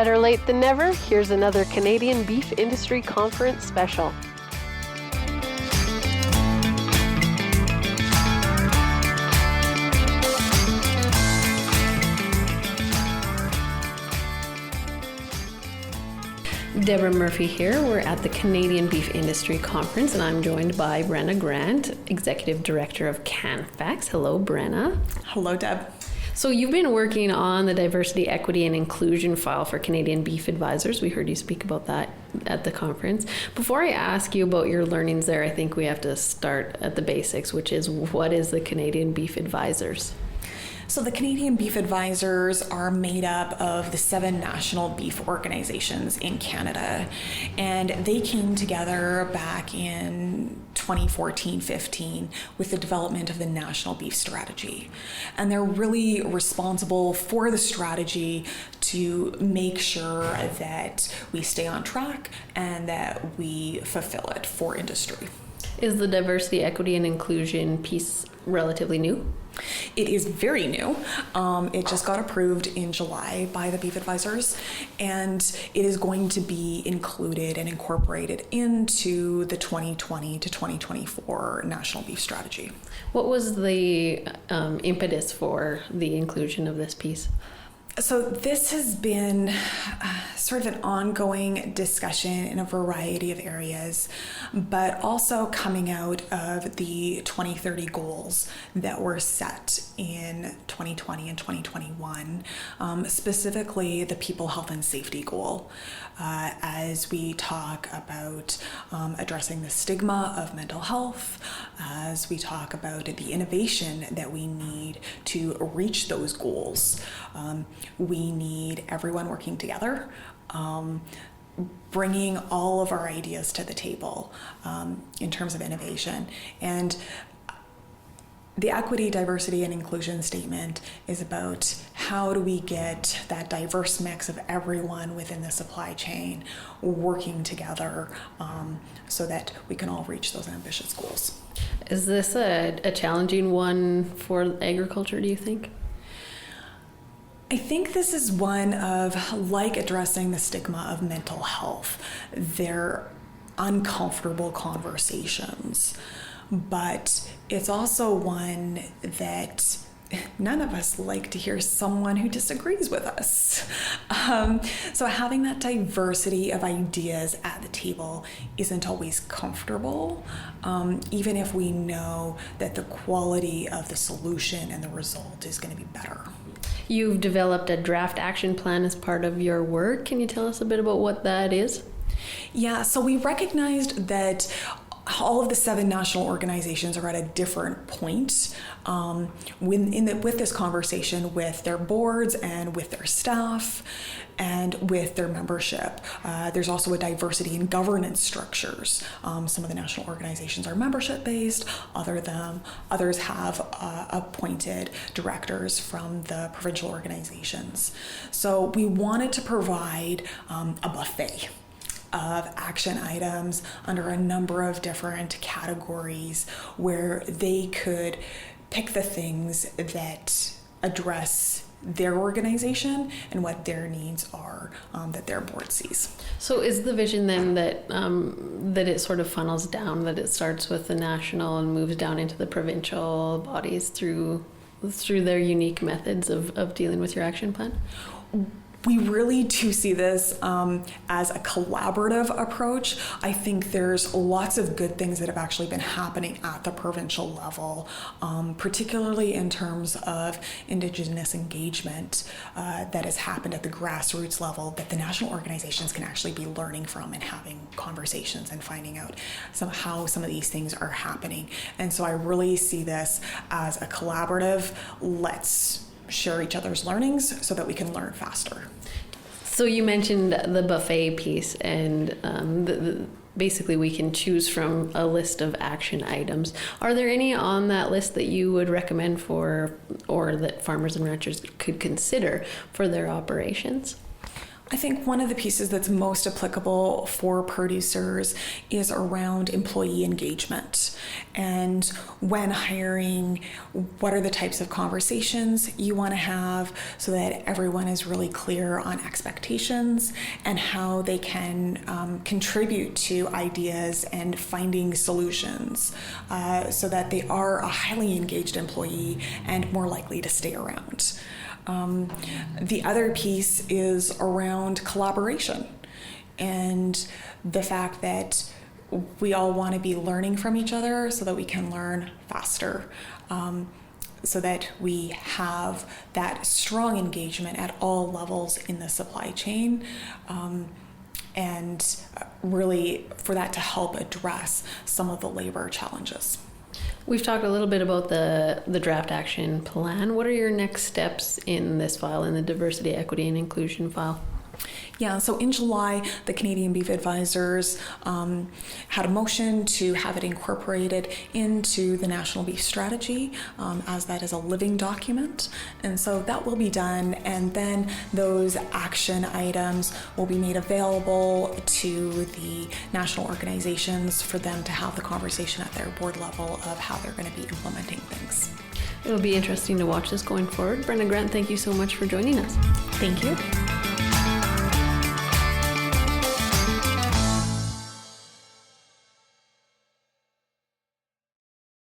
Better late than never, here's another Canadian Beef Industry Conference special. Deborah Murphy here. We're at the Canadian Beef Industry Conference, and I'm joined by Brenna Grant, Executive Director of Canfax. Hello, Brenna. Hello, Deb. So you've been working on the diversity, equity, and inclusion file for Canadian Beef Advisors. We heard you speak about that at the conference. Before I ask you about your learnings there, I think we have to start at the basics, which is, what is the Canadian Beef Advisors? So the Canadian Beef Advisors are made up of the 7 national beef organizations in Canada, and they came together back in 2014-15 with the development of the National Beef Strategy. And they're really responsible for the strategy to make sure that we stay on track and that we fulfill it for industry. Is the diversity, equity, and inclusion piece relatively new? It is very new. It just got approved in July by the Beef Advisors, and it is going to be included and incorporated into the 2020 to 2024 National Beef Strategy. What was the impetus for the inclusion of this piece? So this has been sort of an ongoing discussion in a variety of areas, but also coming out of the 2030 goals that were set in 2020 and 2021, specifically the people, health, and safety goal, as we talk about addressing the stigma of mental health, as we talk about the innovation that we need to reach those goals. We need everyone working together, bringing all of our ideas to the table in terms of innovation. And the equity, diversity, and inclusion statement is about how do we get that diverse mix of everyone within the supply chain working together so that we can all reach those ambitious goals. Is this a challenging one for agriculture, do you think? I think this is one of, like addressing the stigma of mental health, they're uncomfortable conversations, but it's also one that none of us like to hear someone who disagrees with us. So having that diversity of ideas at the table isn't always comfortable, even if we know that the quality of the solution and the result is going to be better. You've developed a draft action plan as part of your work. Can you tell us a bit about what that is? Yeah, so we recognized that all of the 7 national organizations are at a different point with this conversation with their boards and with their staff and with their membership. There's also a diversity in governance structures. Some of the national organizations are membership-based, others have appointed directors from the provincial organizations. So we wanted to provide a buffet of action items under a number of different categories where they could pick the things that address their organization and what their needs are that their board sees. So is the vision then that that it sort of funnels down, that it starts with the national and moves down into the provincial bodies through their unique methods of dealing with your action plan? We really do see this as a collaborative approach. I think there's lots of good things that have actually been happening at the provincial level, particularly in terms of Indigenous engagement that has happened at the grassroots level that the national organizations can actually be learning from and having conversations and finding out how some of these things are happening. And so I really see this as a collaborative, let's share each other's learnings so that we can learn faster. So you mentioned the buffet piece, and basically we can choose from a list of action items. Are there any on that list that you would recommend for, or that farmers and ranchers could consider for their operations? I think one of the pieces that's most applicable for producers is around employee engagement. And when hiring, what are the types of conversations you want to have so that everyone is really clear on expectations and how they can contribute to ideas and finding solutions so that they are a highly engaged employee and more likely to stay around. The other piece is around collaboration and the fact that we all want to be learning from each other so that we can learn faster, so that we have that strong engagement at all levels in the supply chain, and really for that to help address some of the labor challenges. We've talked a little bit about the draft action plan. What are your next steps in this file, in the diversity, equity, and inclusion file? Yeah, so in July, the Canadian Beef Advisors had a motion to have it incorporated into the National Beef Strategy, as that is a living document. And so that will be done, and then those action items will be made available to the national organizations for them to have the conversation at their board level of how they're going to be implementing things. It'll be interesting to watch this going forward. Brenna Grant, thank you so much for joining us. Thank you.